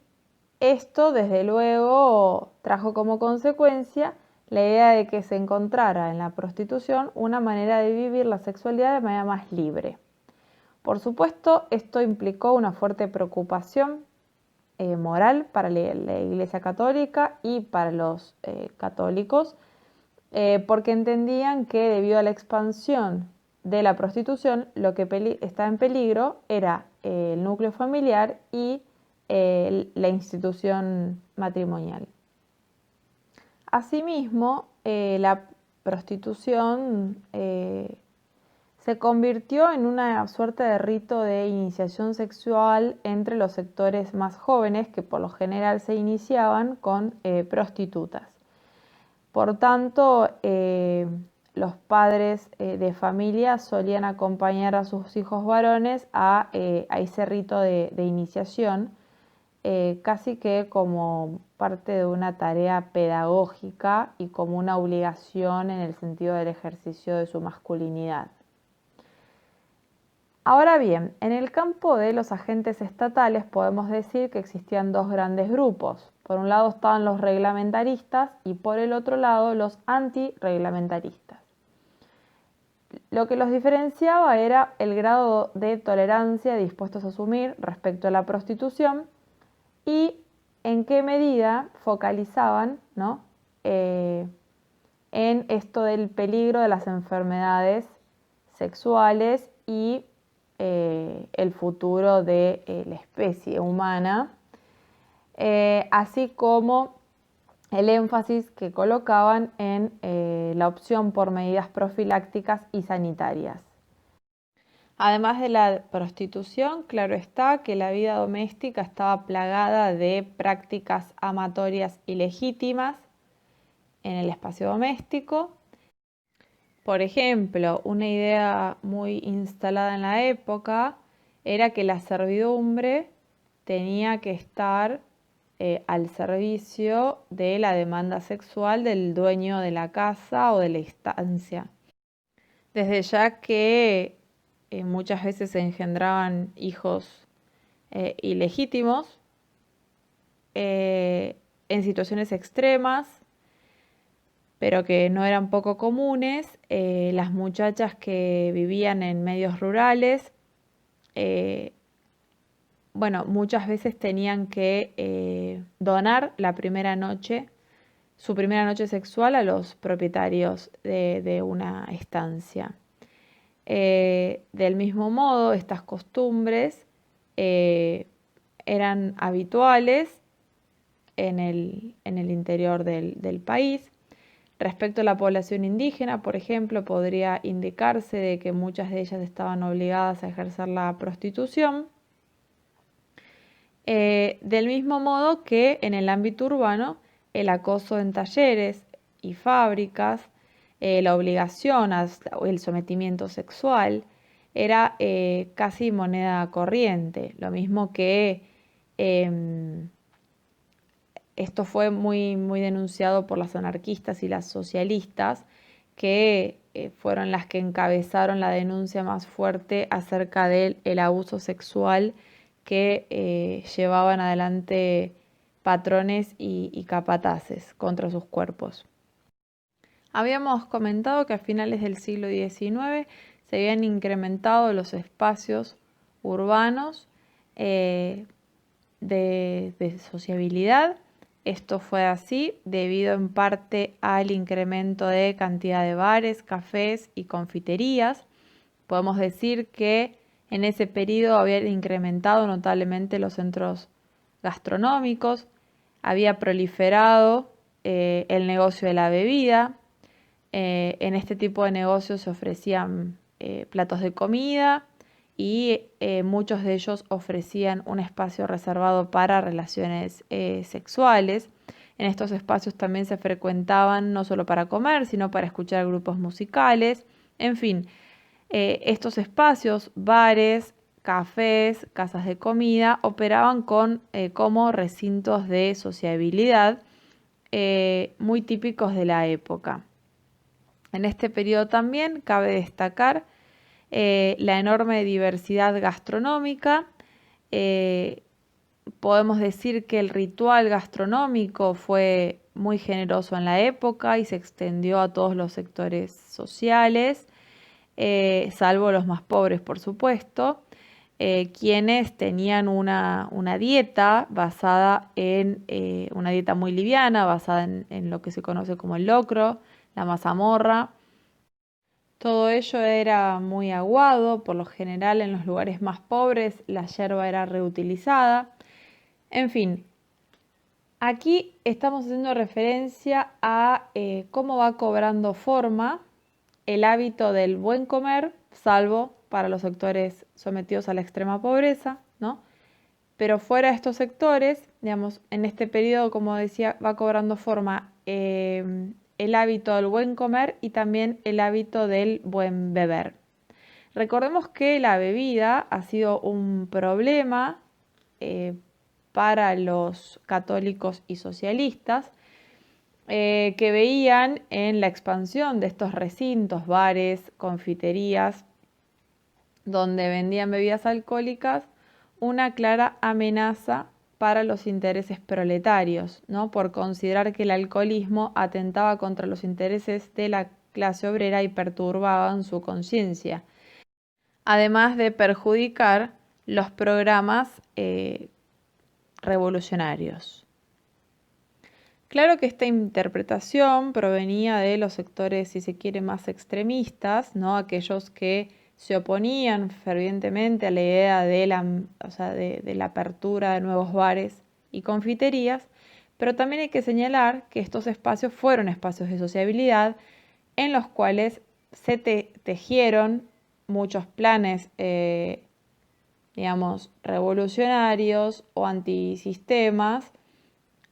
esto, desde luego, trajo como consecuencia la idea de que se encontrara en la prostitución una manera de vivir la sexualidad de manera más libre. Por supuesto, esto implicó una fuerte preocupación moral para la Iglesia Católica y para los católicos, porque entendían que debido a la expansión de la prostitución, lo que estaba en peligro era el núcleo familiar y la institución matrimonial. Asimismo, la prostitución se convirtió en una suerte de rito de iniciación sexual entre los sectores más jóvenes, que por lo general se iniciaban con prostitutas. Por tanto, los padres de familia solían acompañar a sus hijos varones a ese rito de iniciación, casi que como parte de una tarea pedagógica y como una obligación en el sentido del ejercicio de su masculinidad. Ahora bien, en el campo de los agentes estatales podemos decir que existían dos grandes grupos. Por un lado estaban los reglamentaristas y por el otro lado los antirreglamentaristas. Lo que los diferenciaba era el grado de tolerancia dispuestos a asumir respecto a la prostitución y en qué medida focalizaban, ¿no?, en esto del peligro de las enfermedades sexuales y el futuro de la especie humana, así como el énfasis que colocaban en la opción por medidas profilácticas y sanitarias. Además de la prostitución, claro está que la vida doméstica estaba plagada de prácticas amatorias ilegítimas en el espacio doméstico. Por ejemplo, una idea muy instalada en la época era que la servidumbre tenía que estar al servicio de la demanda sexual del dueño de la casa o de la estancia. Desde ya que muchas veces se engendraban hijos ilegítimos en situaciones extremas, pero que no eran poco comunes. Las muchachas que vivían en medios rurales, muchas veces tenían que donar su primera noche sexual a los propietarios de una estancia. Del mismo modo, estas costumbres eran habituales en el interior del país. Respecto a la población indígena, por ejemplo, podría indicarse de que muchas de ellas estaban obligadas a ejercer la prostitución. Del mismo modo que en el ámbito urbano, el acoso en talleres y fábricas, la obligación o el sometimiento sexual era casi moneda corriente. Lo mismo que esto fue muy, muy denunciado por las anarquistas y las socialistas, que fueron las que encabezaron la denuncia más fuerte acerca del abuso sexual que llevaban adelante patrones y capataces contra sus cuerpos. Habíamos comentado que a finales del siglo XIX se habían incrementado los espacios urbanos de sociabilidad. Esto fue así debido en parte al incremento de cantidad de bares, cafés y confiterías. Podemos decir que en ese periodo habían incrementado notablemente los centros gastronómicos, había proliferado el negocio de la bebida. En este tipo de negocios se ofrecían platos de comida y muchos de ellos ofrecían un espacio reservado para relaciones sexuales. En estos espacios también se frecuentaban no solo para comer, sino para escuchar grupos musicales. En fin, estos espacios, bares, cafés, casas de comida, operaban como recintos de sociabilidad muy típicos de la época. En este periodo también cabe destacar la enorme diversidad gastronómica. Podemos decir que el ritual gastronómico fue muy generoso en la época y se extendió a todos los sectores sociales, salvo los más pobres, por supuesto, quienes tenían una dieta basada en una dieta muy liviana, basada en lo que se conoce como el locro, la mazamorra. Todo ello era muy aguado, por lo general en los lugares más pobres la yerba era reutilizada. En fin, aquí estamos haciendo referencia a cómo va cobrando forma el hábito del buen comer, salvo para los sectores sometidos a la extrema pobreza, ¿no? Pero fuera de estos sectores, digamos, en este periodo, como decía, va cobrando forma el hábito del buen comer y también el hábito del buen beber. Recordemos que la bebida ha sido un problema para los católicos y socialistas, que veían en la expansión de estos recintos, bares, confiterías, donde vendían bebidas alcohólicas, una clara amenaza para los intereses proletarios, ¿no? Por considerar que el alcoholismo atentaba contra los intereses de la clase obrera y perturbaban su conciencia, además de perjudicar los programas revolucionarios. Claro que esta interpretación provenía de los sectores, si se quiere, más extremistas, ¿no? Aquellos que se oponían fervientemente a la idea de la apertura de nuevos bares y confiterías, pero también hay que señalar que estos espacios fueron espacios de sociabilidad en los cuales se tejieron muchos planes, digamos, revolucionarios o antisistemas,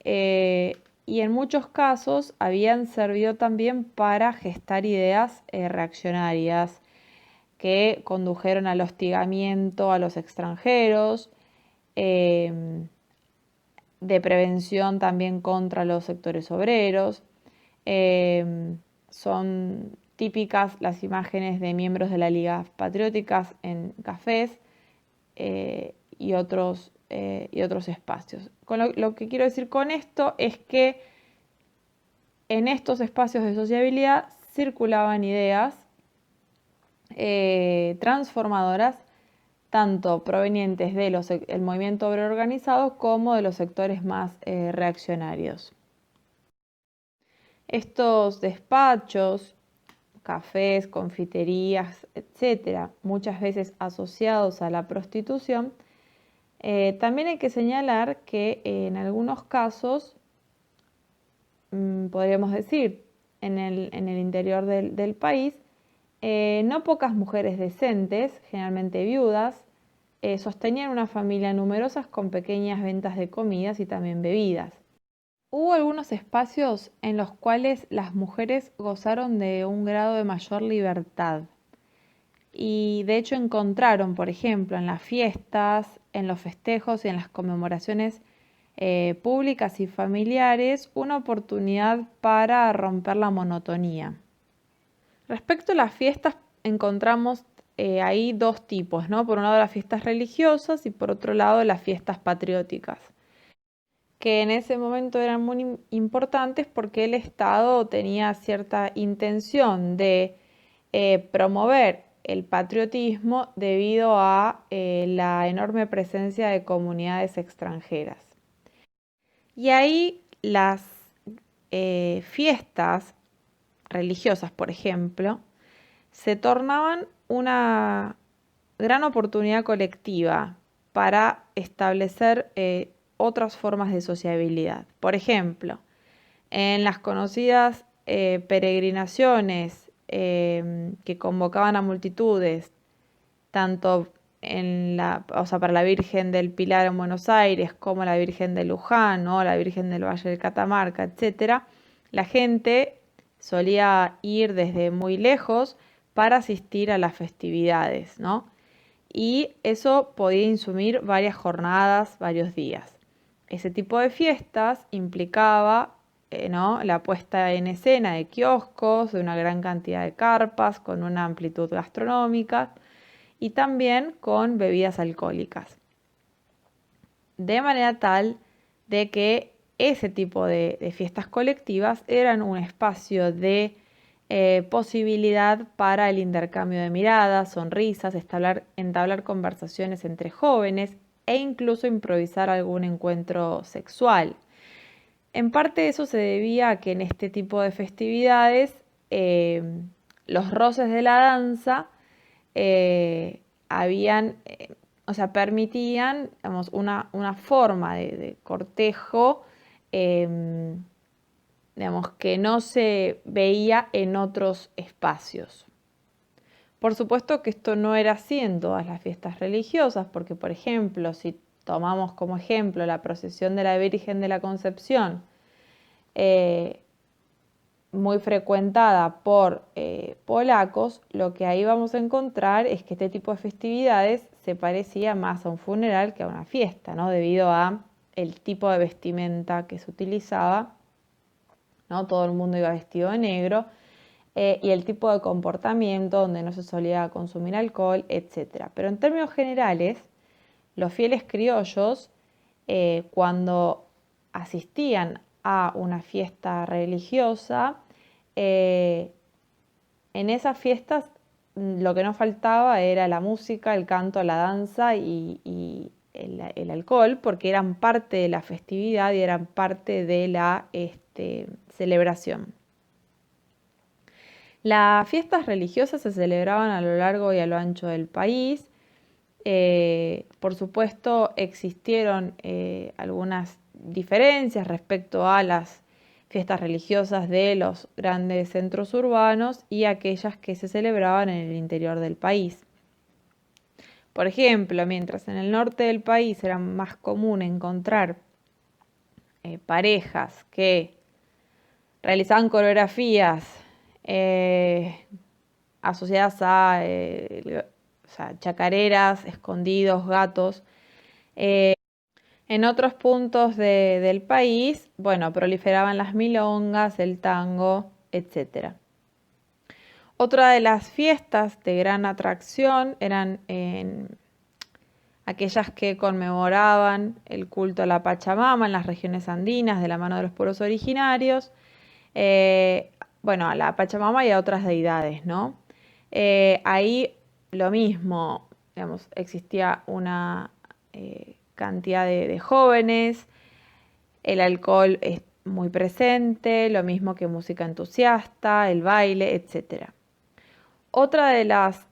y en muchos casos habían servido también para gestar ideas reaccionarias que condujeron al hostigamiento a los extranjeros, de prevención también contra los sectores obreros. Son típicas las imágenes de miembros de las ligas patrióticas en cafés y otros espacios. Lo que quiero decir con esto es que en estos espacios de sociabilidad circulaban ideas transformadoras, tanto provenientes del movimiento obrero organizado como de los sectores más reaccionarios. Estos despachos, cafés, confiterías, etcétera, muchas veces asociados a la prostitución, también hay que señalar que en algunos casos, podríamos decir, en el interior del país, no pocas mujeres decentes, generalmente viudas, sostenían una familia numerosa con pequeñas ventas de comidas y también bebidas. Hubo algunos espacios en los cuales las mujeres gozaron de un grado de mayor libertad y de hecho encontraron, por ejemplo, en las fiestas, en los festejos y en las conmemoraciones públicas y familiares, una oportunidad para romper la monotonía. Respecto a las fiestas, encontramos ahí dos tipos, ¿no? Por un lado las fiestas religiosas y por otro lado las fiestas patrióticas, que en ese momento eran muy importantes porque el Estado tenía cierta intención de promover el patriotismo debido a la enorme presencia de comunidades extranjeras. Y ahí las fiestas religiosas, por ejemplo, se tornaban una gran oportunidad colectiva para establecer otras formas de sociabilidad. Por ejemplo, en las conocidas peregrinaciones que convocaban a multitudes, tanto para la Virgen del Pilar en Buenos Aires, como la Virgen de Luján, o la Virgen del Valle del Catamarca, etcétera, la gente solía ir desde muy lejos para asistir a las festividades, ¿no? Y eso podía insumir varias jornadas, varios días. Ese tipo de fiestas implicaba, ¿no?, la puesta en escena de kioscos, de una gran cantidad de carpas con una amplitud gastronómica y también con bebidas alcohólicas. De manera tal de que ese tipo de fiestas colectivas eran un espacio de posibilidad para el intercambio de miradas, sonrisas, entablar conversaciones entre jóvenes e incluso improvisar algún encuentro sexual. En parte eso se debía a que en este tipo de festividades los roces de la danza permitían, digamos, una forma de cortejo, digamos, que no se veía en otros espacios. Por supuesto que esto no era así en todas las fiestas religiosas, porque, por ejemplo, si tomamos como ejemplo la procesión de la Virgen de la Concepción, muy frecuentada por polacos, lo que ahí vamos a encontrar es que este tipo de festividades se parecía más a un funeral que a una fiesta, ¿no? Debido a el tipo de vestimenta que se utilizaba, ¿no? Todo el mundo iba vestido de negro, y el tipo de comportamiento donde no se solía consumir alcohol, etc. Pero en términos generales, los fieles criollos, cuando asistían a una fiesta religiosa, en esas fiestas lo que no faltaba era la música, el canto, la danza y el alcohol, porque eran parte de la festividad y eran parte de la celebración. Las fiestas religiosas se celebraban a lo largo y a lo ancho del país. Por supuesto, existieron algunas diferencias respecto a las fiestas religiosas de los grandes centros urbanos y aquellas que se celebraban en el interior del país. Por ejemplo, mientras en el norte del país era más común encontrar parejas que realizaban coreografías asociadas a chacareras, escondidos, gatos. En otros puntos del país, bueno, proliferaban las milongas, el tango, etc. Otra de las fiestas de gran atracción eran aquellas que conmemoraban el culto a la Pachamama en las regiones andinas de la mano de los pueblos originarios. A la Pachamama y a otras deidades, ¿no? Ahí lo mismo, digamos, existía una cantidad de jóvenes, el alcohol es muy presente, lo mismo que música entusiasta, el baile, etc. Otra de las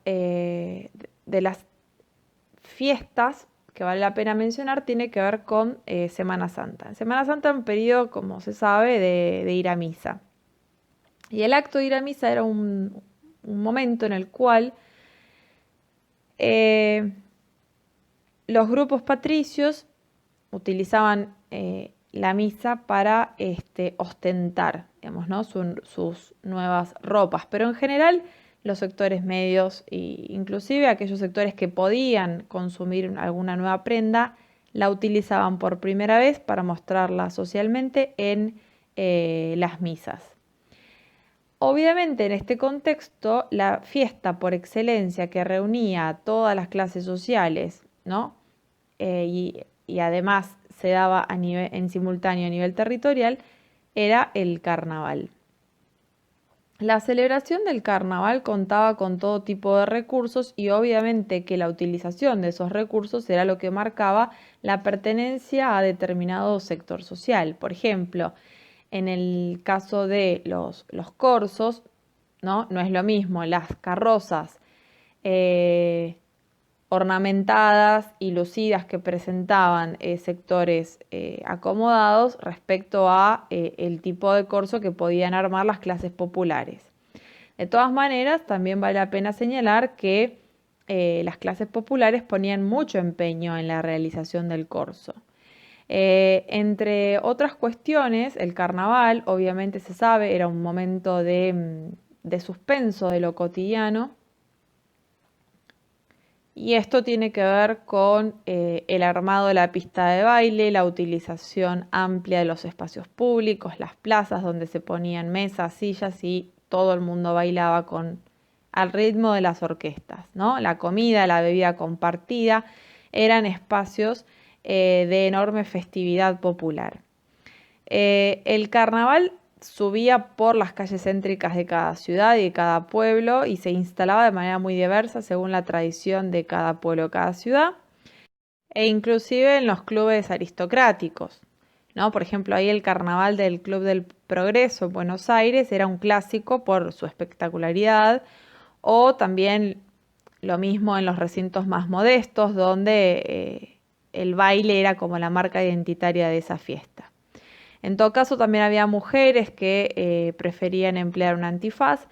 fiestas que vale la pena mencionar tiene que ver con Semana Santa. En Semana Santa es un periodo, como se sabe, de ir a misa. Y el acto de ir a misa era un momento en el cual los grupos patricios utilizaban la misa para ostentar, digamos, ¿no?, sus nuevas ropas. Pero en general los sectores medios e inclusive aquellos sectores que podían consumir alguna nueva prenda la utilizaban por primera vez para mostrarla socialmente en las misas. Obviamente en este contexto la fiesta por excelencia que reunía a todas las clases sociales, ¿no?, y además se daba en simultáneo a nivel territorial, era el carnaval. La celebración del carnaval contaba con todo tipo de recursos y obviamente que la utilización de esos recursos era lo que marcaba la pertenencia a determinado sector social. Por ejemplo, en el caso de los corsos, no es lo mismo las carrozas ornamentadas y lucidas que presentaban sectores acomodados respecto a el tipo de corso que podían armar las clases populares. De todas maneras, también vale la pena señalar que las clases populares ponían mucho empeño en la realización del corso. Entre otras cuestiones, el carnaval, obviamente se sabe, era un momento de suspenso de lo cotidiano. Y esto tiene que ver con el armado de la pista de baile, la utilización amplia de los espacios públicos, las plazas donde se ponían mesas, sillas y todo el mundo bailaba al ritmo de las orquestas, ¿no? La comida, la bebida compartida eran espacios de enorme festividad popular. El carnaval subía por las calles céntricas de cada ciudad y de cada pueblo y se instalaba de manera muy diversa según la tradición de cada pueblo o cada ciudad, e inclusive en los clubes aristocráticos, ¿no? Por ejemplo, ahí el carnaval del Club del Progreso en Buenos Aires era un clásico por su espectacularidad, o también lo mismo en los recintos más modestos, donde el baile era como la marca identitaria de esa fiesta. En todo caso, también había mujeres que preferían emplear un antifaz,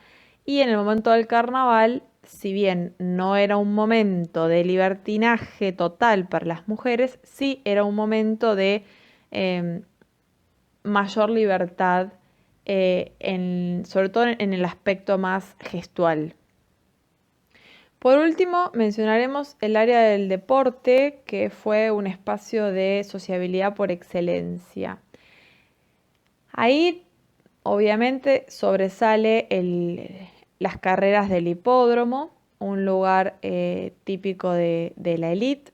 y en el momento del carnaval, si bien no era un momento de libertinaje total para las mujeres, sí era un momento de mayor libertad, sobre todo en el aspecto más gestual. Por último, mencionaremos el área del deporte, que fue un espacio de sociabilidad por excelencia. Ahí, obviamente, sobresale las carreras del hipódromo, un lugar típico de la élite,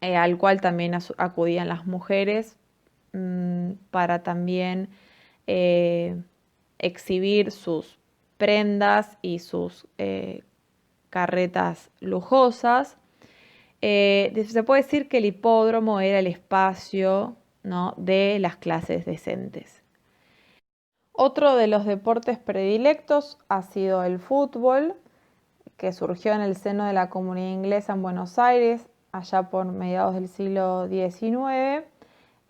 al cual también acudían las mujeres para también exhibir sus prendas y sus carretas lujosas. Se puede decir que el hipódromo era el espacio, ¿no?, de las clases decentes. Otro de los deportes predilectos ha sido el fútbol, que surgió en el seno de la comunidad inglesa en Buenos Aires, allá por mediados del siglo XIX.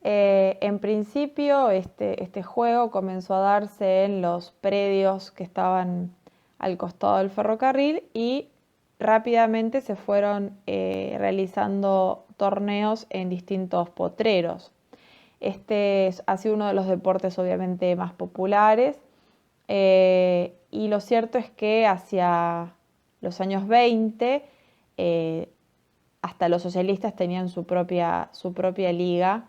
En principio, este juego comenzó a darse en los predios que estaban al costado del ferrocarril, y rápidamente se fueron realizando torneos en distintos potreros. Este ha sido uno de los deportes obviamente más populares, y lo cierto es que hacia los años 20 hasta los socialistas tenían su propia liga,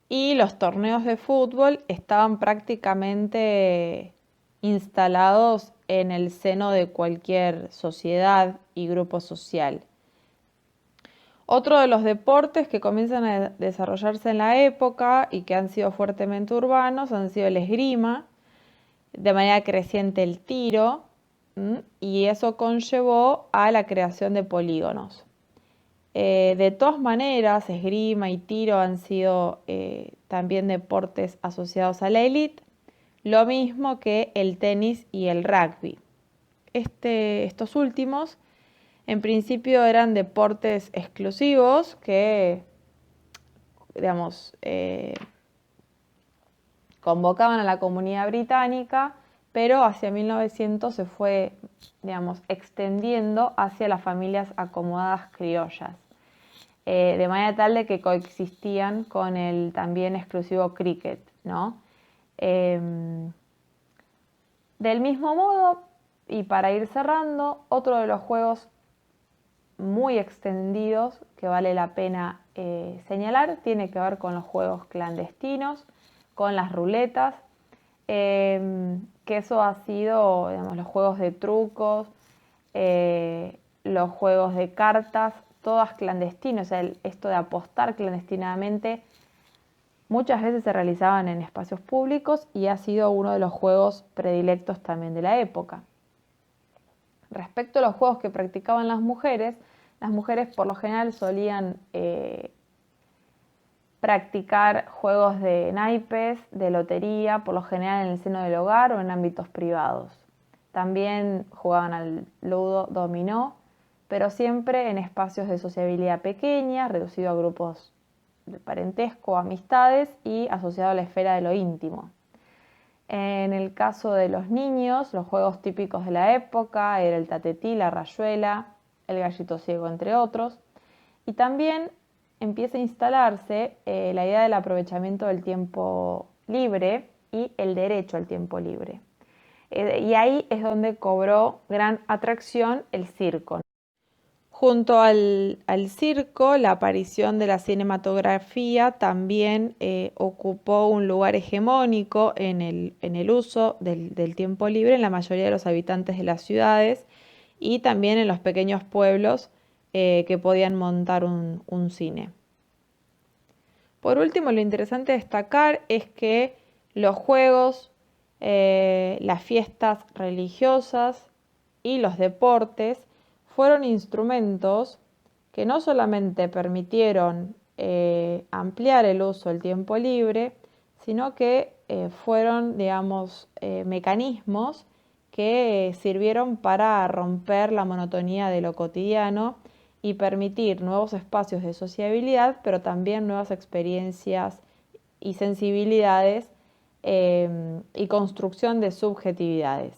y los torneos de fútbol estaban prácticamente instalados en el seno de cualquier sociedad y grupo social. Otro de los deportes que comienzan a desarrollarse en la época y que han sido fuertemente urbanos han sido el esgrima, de manera creciente el tiro, y eso conllevó a la creación de polígonos. De todas maneras, esgrima y tiro han sido también deportes asociados a la élite, lo mismo que el tenis y el rugby. Estos últimos, en principio, eran deportes exclusivos que, digamos, convocaban a la comunidad británica, pero hacia 1900 se fue, digamos, extendiendo hacia las familias acomodadas criollas, de manera tal de que coexistían con el también exclusivo cricket, ¿no? Del mismo modo, y para ir cerrando, otro de los juegos muy extendidos que vale la pena señalar tiene que ver con los juegos clandestinos, con las ruletas, que eso ha sido, digamos, los juegos de trucos, los juegos de cartas, todas clandestinos. O sea, esto de apostar clandestinamente muchas veces se realizaban en espacios públicos y ha sido uno de los juegos predilectos también de la época. Respecto a los juegos que practicaban las mujeres por lo general solían practicar juegos de naipes, de lotería, por lo general en el seno del hogar o en ámbitos privados. También jugaban al ludo, dominó, pero siempre en espacios de sociabilidad pequeña, reducido a grupos de parentesco, amistades y asociado a la esfera de lo íntimo. En el caso de los niños, los juegos típicos de la época era el tatetí, la rayuela, el gallito ciego, entre otros. Y también empieza a instalarse la idea del aprovechamiento del tiempo libre y el derecho al tiempo libre. Y ahí es donde cobró gran atracción el circo. Junto al circo, la aparición de la cinematografía también ocupó un lugar hegemónico en el uso del tiempo libre en la mayoría de los habitantes de las ciudades y también en los pequeños pueblos que podían montar un cine. Por último, lo interesante de destacar es que los juegos, las fiestas religiosas y los deportes fueron instrumentos que no solamente permitieron ampliar el uso del tiempo libre, sino que fueron, digamos, mecanismos que sirvieron para romper la monotonía de lo cotidiano y permitir nuevos espacios de sociabilidad, pero también nuevas experiencias y sensibilidades y construcción de subjetividades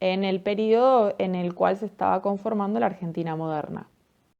en el periodo en el cual se estaba conformando la Argentina moderna.